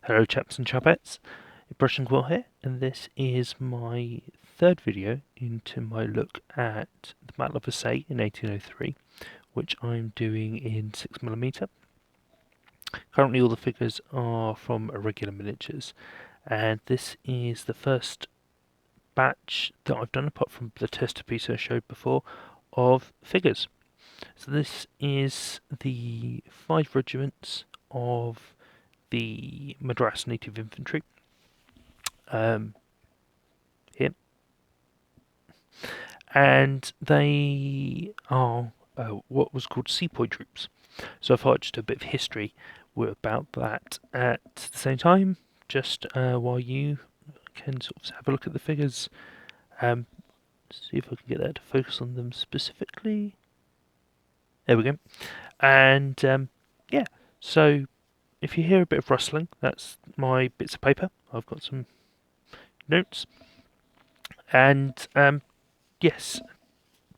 Hello chaps and chapettes, Brush and Quill here, and this is my third video into my look at the Battle of Assaye in 1803, which I'm doing in 6mm. Currently all the figures are from Irregular Miniatures, and this is the first batch that I've done, apart from the tester piece I showed before, of figures. So this is the 5 regiments of the Madras Native Infantry. Here, and they are what was called Sepoy troops. So I thought just a bit of history about that at the same time, just while you can sort of have a look at the figures. See if I can get that to focus on them specifically. There we go. And yeah, so if you hear a bit of rustling, that's my bits of paper. I've got some notes. And yes,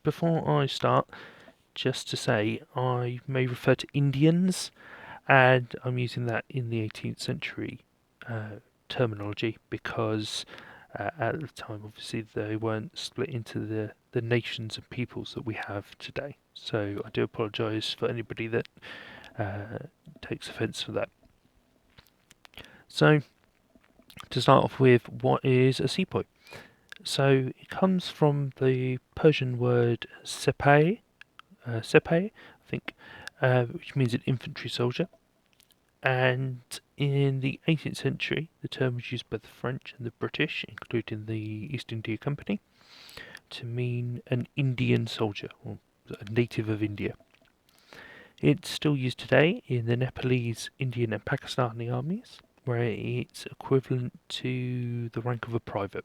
before I start, just to say I may refer to Indians, and I'm using that in the 18th century terminology because at the time, obviously, they weren't split into the nations and peoples that we have today. So I do apologise for anybody that takes offence for that. So, to start off with, what is a sepoy? So it comes from the Persian word sepay, I think, which means an infantry soldier. And in the 18th century, the term was used by the French and the British, including the East India Company, to mean an Indian soldier, or a native of India. It's still used today in the Nepalese, Indian and Pakistani armies, where it's equivalent to the rank of a private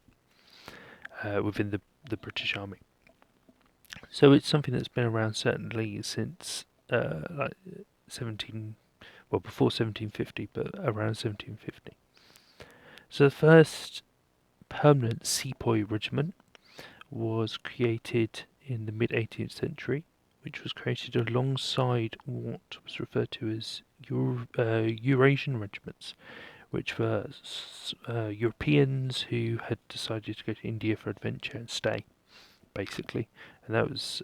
within the British Army. So it's something that's been around certainly since like 17, well, before 1750, but around 1750. So the first permanent sepoy regiment was created in the mid 18th century, which was created alongside what was referred to as Eurasian regiments, which were Europeans who had decided to go to India for adventure and stay, basically. And that was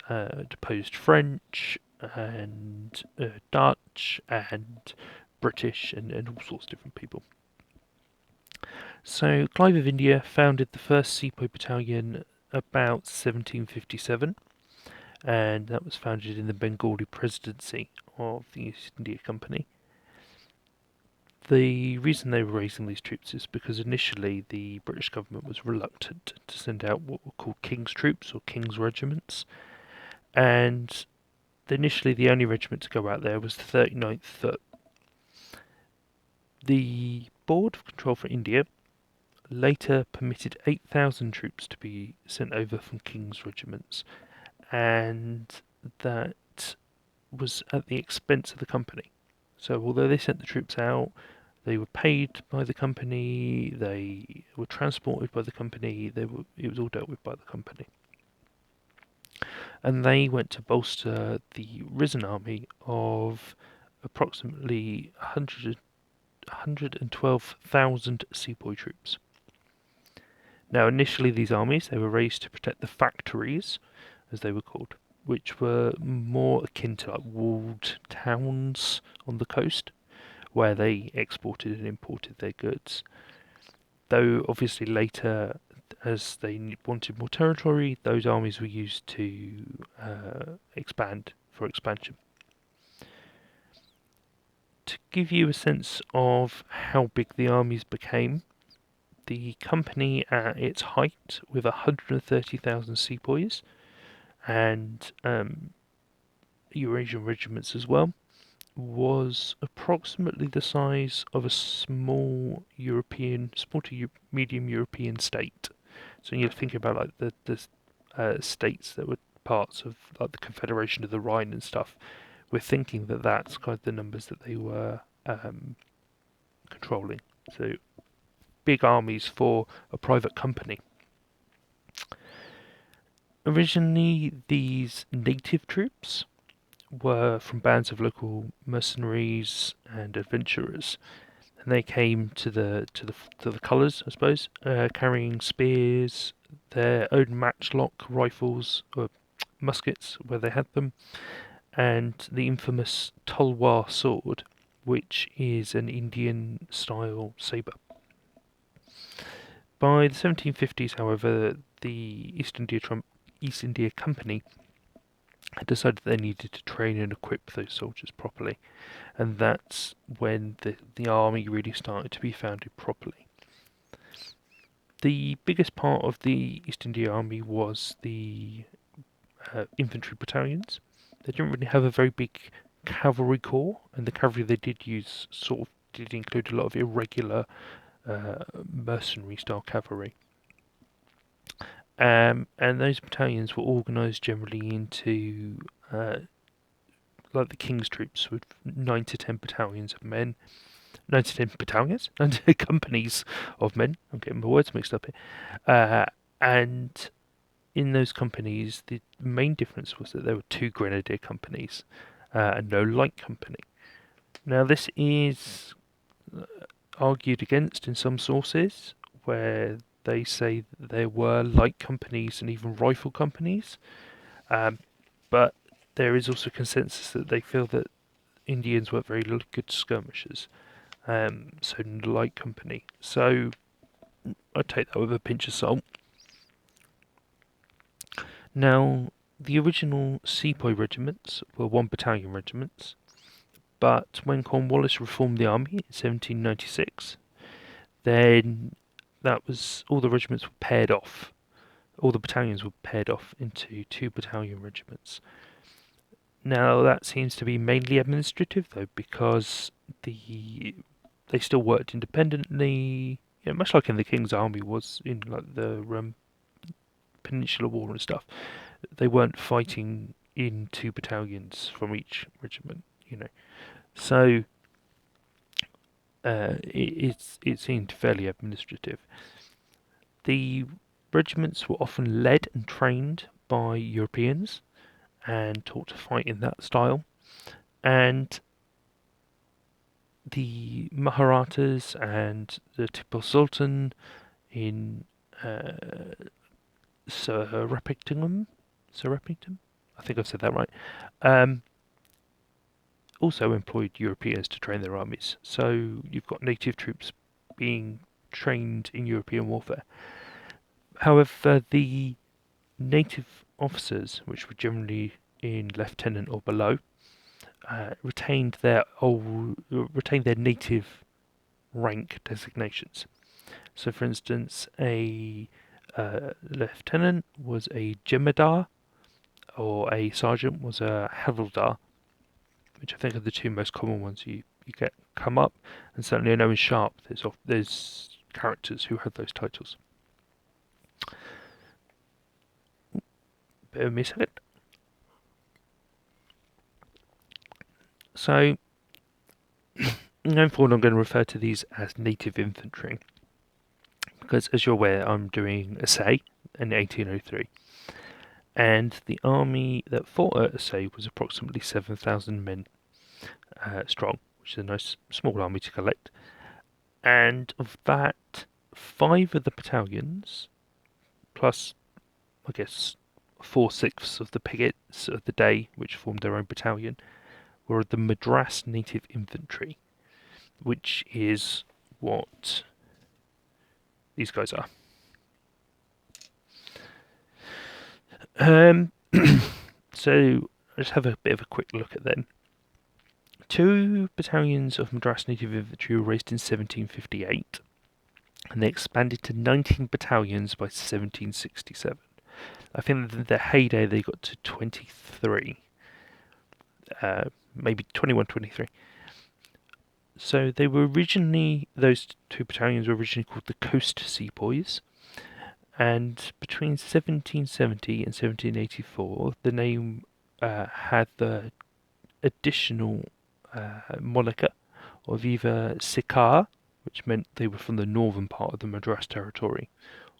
deposed French and Dutch and British and all sorts of different people. So Clive of India founded the first Sepoy battalion about 1757, and that was founded in the Bengali Presidency of the East India Company. The reason they were raising these troops is because initially the British government was reluctant to send out what were called King's troops or King's regiments, and initially the only regiment to go out there was the 39th Foot. The Board of Control for India later permitted 8,000 troops to be sent over from King's regiments, and that was at the expense of the company. So although they sent the troops out, they were paid by the company, they were transported by the company, it was all dealt with by the company. And they went to bolster the risen army of approximately 112,000 sepoy troops. Now, initially, these armies they were raised to protect the factories, as they were called, which were more akin to like walled towns on the coast, where they exported and imported their goods. Though obviously later, as they wanted more territory, those armies were used to expand for expansion. To give you a sense of how big the armies became, the company at its height, with 130,000 sepoys and Eurasian regiments as well, was approximately the size of a small to medium European state. So you're thinking about like the states that were parts of like the Confederation of the Rhine and stuff. We're thinking that that's kind of the numbers that they were controlling. So big armies for a private company. Originally, these native troops were from bands of local mercenaries and adventurers. and they came to the colours, I suppose, carrying spears, their own matchlock rifles or muskets where they had them, and the infamous Talwar sword, which is an Indian-style sabre. By the 1750s, however, the East India Company had decided they needed to train and equip those soldiers properly, and that's when the army really started to be founded properly. The biggest part of the East India Army was the infantry battalions. They didn't really have a very big cavalry corps, and the cavalry they did use did include a lot of irregular mercenary style cavalry. And those battalions were organised generally into like the King's troops, with 9 to 10 battalions of men. 9 to 10 battalions? 9 to 10 companies of men. I'm getting my words mixed up here. And in those companies, the main difference was that there were 2 grenadier companies and no light company. Now, this is argued against in some sources, where they say that there were light companies and even rifle companies, but there is also consensus that they feel that Indians weren't very good skirmishers, so light company. So I'd take that with a pinch of salt. Now, the original Sepoy regiments were 1 battalion regiments, but when Cornwallis reformed the army in 1796, then that was all the regiments were paired off. All the battalions were paired off into 2 battalion regiments. Now that seems to be mainly administrative, though, because they still worked independently, much like in the King's Army was in like the Peninsular War and stuff. They weren't fighting in 2 battalions from each regiment, So it seemed fairly administrative. The regiments were often led and trained by Europeans and taught to fight in that style. And the Maharathas and the Tipu Sultan in Serapetum, I think I've said that right, also employed Europeans to train their armies. So you've got native troops being trained in European warfare. However, the native officers, which were generally in lieutenant or below, retained their native rank designations. So, for instance, a lieutenant was a jemadar, or a sergeant was a havildar, which I think are the 2 most common ones you get come up. And certainly, I know in Sharp there's characters who have those titles. Bear with me a second. So, going forward, I'm going to refer to these as native infantry, because as you're aware, I'm doing Assaye in 1803, and the army that fought at Assaye was approximately 7,000 men strong, which is a nice small army to collect. And of that, 5 of the battalions, plus I guess 4/6 of the pickets of the day, which formed their own battalion, were the Madras Native Infantry, which is what these guys are. So let's have a bit of a quick look at them. 2 battalions of Madras Native Infantry were raised in 1758, and they expanded to 19 battalions by 1767. I think in their heyday they got to 23, maybe 21, 23. So they were originally, those 2 battalions were originally called the Coast Sepoys, and between 1770 and 1784 the name had the additional moniker of either Sikar, which meant they were from the northern part of the Madras territory,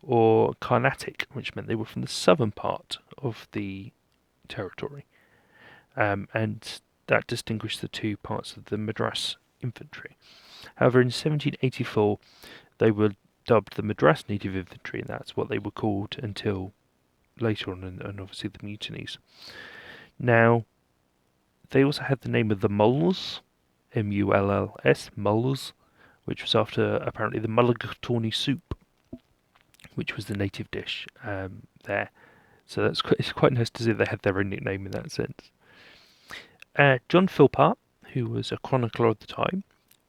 or Carnatic, which meant they were from the southern part of the territory. And that distinguished the 2 parts of the Madras Infantry. However, in 1784, they were dubbed the Madras Native Infantry, and that's what they were called until later on, and obviously the mutinies. Now, they also had the name of the Mulls, Mulls, Mulls, which was after apparently the mulligatawny soup, which was the native dish there. So it's quite nice to see they had their own nickname in that sense. John Philpott, who was a chronicler of the time,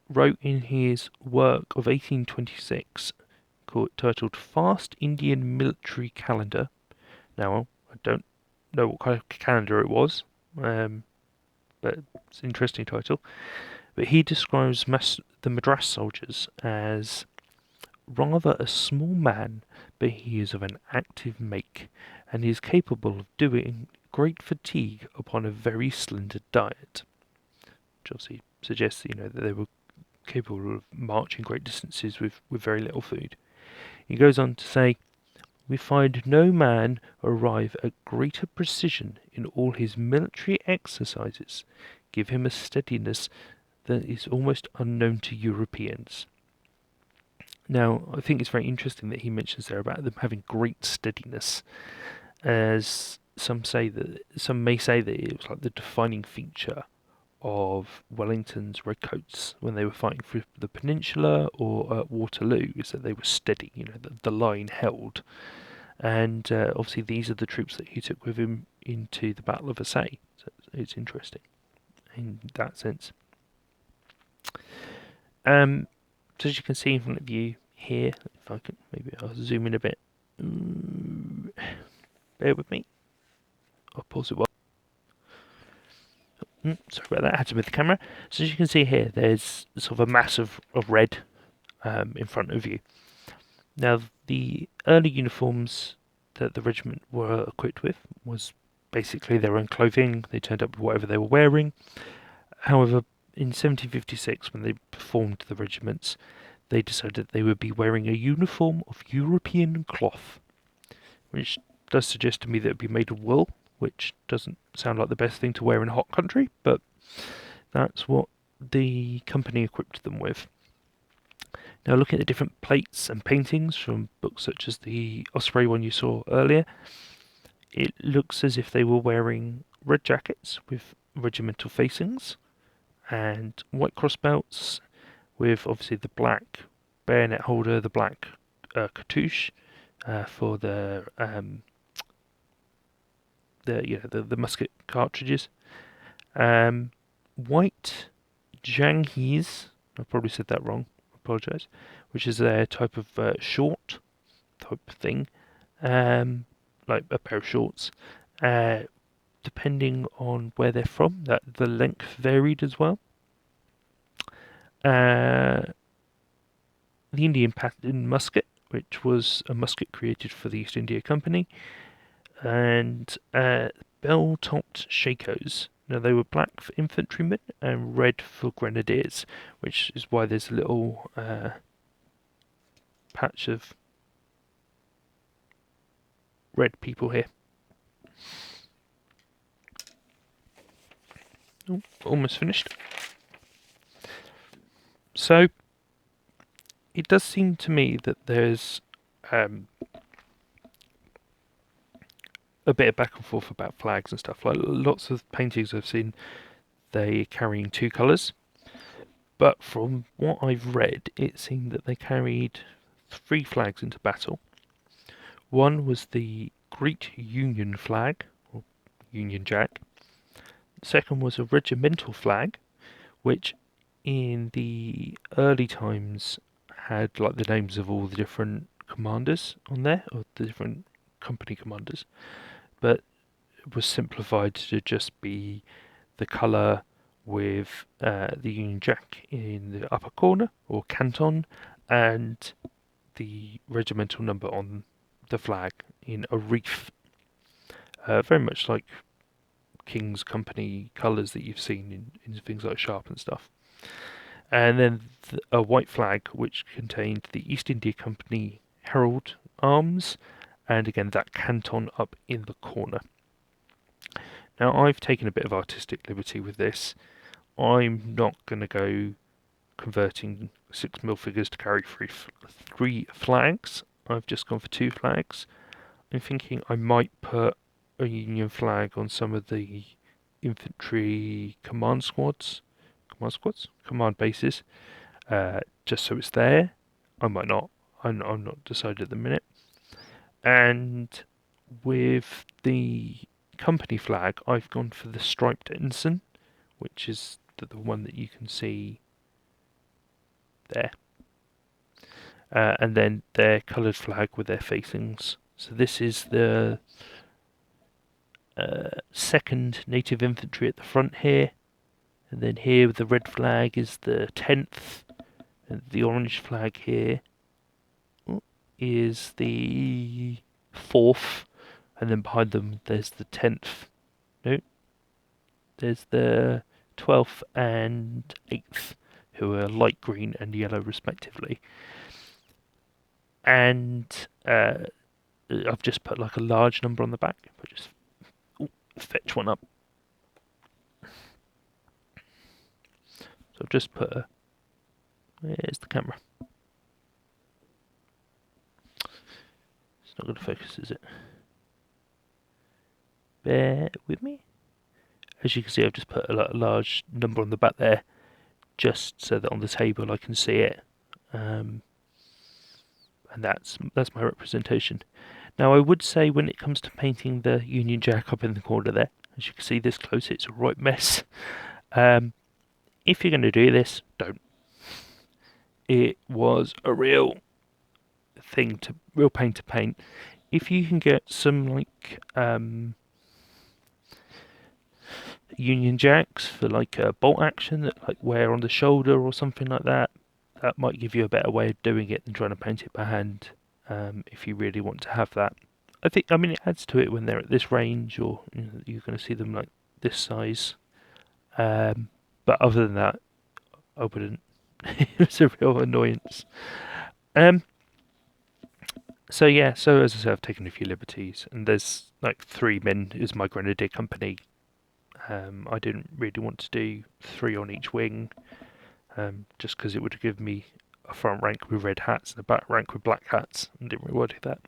wrote in his work of 1826, titled Fast Indian Military Calendar. Now, I don't know what kind of calendar it was, but it's an interesting title. But he describes the Madras soldiers as rather a small man, but he is of an active make, and he is capable of doing great fatigue upon a very slender diet. Which obviously suggests, that they were capable of marching great distances with very little food. He goes on to say, we find no man arrive at greater precision in all his military exercises, give him a steadiness that is almost unknown to Europeans. Now, I think it's very interesting that he mentions there about them having great steadiness, as some may say that it was like the defining feature of Wellington's redcoats when they were fighting for the Peninsula or at Waterloo, is that they were steady, the line held. And obviously these are the troops that he took with him into the Battle of Assaye. So it's interesting in that sense. So as you can see in front of you here, if I can, maybe I'll zoom in a bit. Bear with me. I'll pause it. Sorry about that, I had to move the camera. So as you can see here, there's sort of a mass of red in front of you. Now, the early uniforms that the regiment were equipped with was basically their own clothing. They turned up with whatever they were wearing. However, in 1756, when they performed the regiments, they decided they would be wearing a uniform of European cloth, which does suggest to me that it would be made of wool, which doesn't sound like the best thing to wear in a hot country, but that's what the company equipped them with. Now, looking at the different plates and paintings from books such as the Osprey one you saw earlier, it looks as if they were wearing red jackets with regimental facings and white cross belts with obviously the black bayonet holder, the black cartouche for the musket cartridges. White janghis, I probably said that wrong, I apologise, which is a type of short type thing, like a pair of shorts. Depending on where they're from, that the length varied as well. The Indian pattern musket, which was a musket created for the East India Company, and bell-topped shakos. Now, they were black for infantrymen and red for grenadiers, which is why there's a little patch of red people here. Oh, almost finished. So, it does seem to me that there's a bit of back and forth about flags and stuff. Like lots of paintings I've seen, they're carrying two colours. But from what I've read, it seemed that they carried three flags into battle. One was the Great Union flag, or Union Jack. The second was a regimental flag, which in the early times had like the names of all the different commanders on there, or the different company commanders, but it was simplified to just be the colour with the Union Jack in the upper corner, or canton, and the regimental number on the flag in a reef. Very much like King's Company colours that you've seen in things like Sharp and stuff. And then a white flag which contained the East India Company herald arms, and again that canton up in the corner. Now, I've taken a bit of artistic liberty with this. I'm not going to go converting 6mm figures to carry three flags. I've just gone for 2 flags. I'm thinking I might put a Union flag on some of the infantry command bases, just so it's there. I might not. I'm not decided at the minute. And with the company flag, I've gone for the striped ensign, which is the one that you can see there. And then their coloured flag with their facings. So this is the 2nd Native Infantry at the front here. And then here with the red flag is the 10th. And the orange flag here is the 4th. And then behind them there's the 10th. No, there's the 12th and 8th, who are light green and yellow respectively. And I've just put like a large number on the back. If I just fetch one up. So I've just put a... Where's the camera? It's not going to focus, is it? Bear with me. As you can see, I've just put a large number on the back there, just so that on the table I can see it. And that's my representation. Now I would say when it comes to painting the Union Jack up in the corner there, as you can see this close, it's a right mess. If you're going to do this, don't. It was a real pain to paint. If you can get some like Union Jacks for like a bolt action that like wear on the shoulder or something like that, that might give you a better way of doing it than trying to paint it by hand. If you really want to have that, I mean it adds to it when they're at this range, or you're going to see them like this size. But other than that, I wouldn't. It was a real annoyance. So yeah, so as I said, I've taken a few liberties, and there's like 3 men is my grenadier company. I didn't really want to do 3 on each wing, just because it would have given me a front rank with red hats and a back rank with black hats, and didn't really want to do that.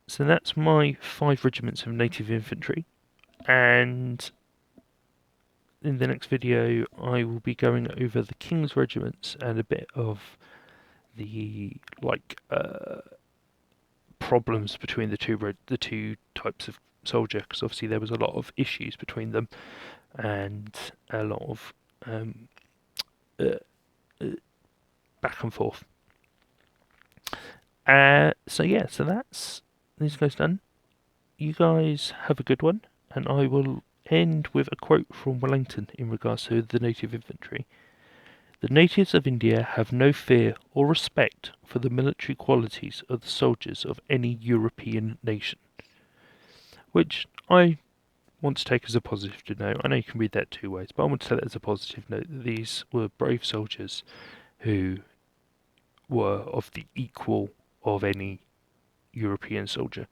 So that's my 5 regiments of native infantry, and in the next video I will be going over the King's regiments and a bit of the problems between the two types of soldier, because obviously there was a lot of issues between them and a lot of back and forth. So yeah, so that's these guys done. You guys have a good one, and I will end with a quote from Wellington in regards to the native infantry. The natives of India have no fear or respect for the military qualities of the soldiers of any European nation. Which I want to take as a positive note. I know you can read that 2 ways, but I want to take that as a positive note that these were brave soldiers who were of the equal of any European soldier.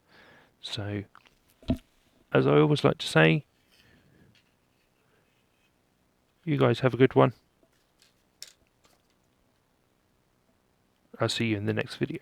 So, as I always like to say, you guys have a good one. I'll see you in the next video.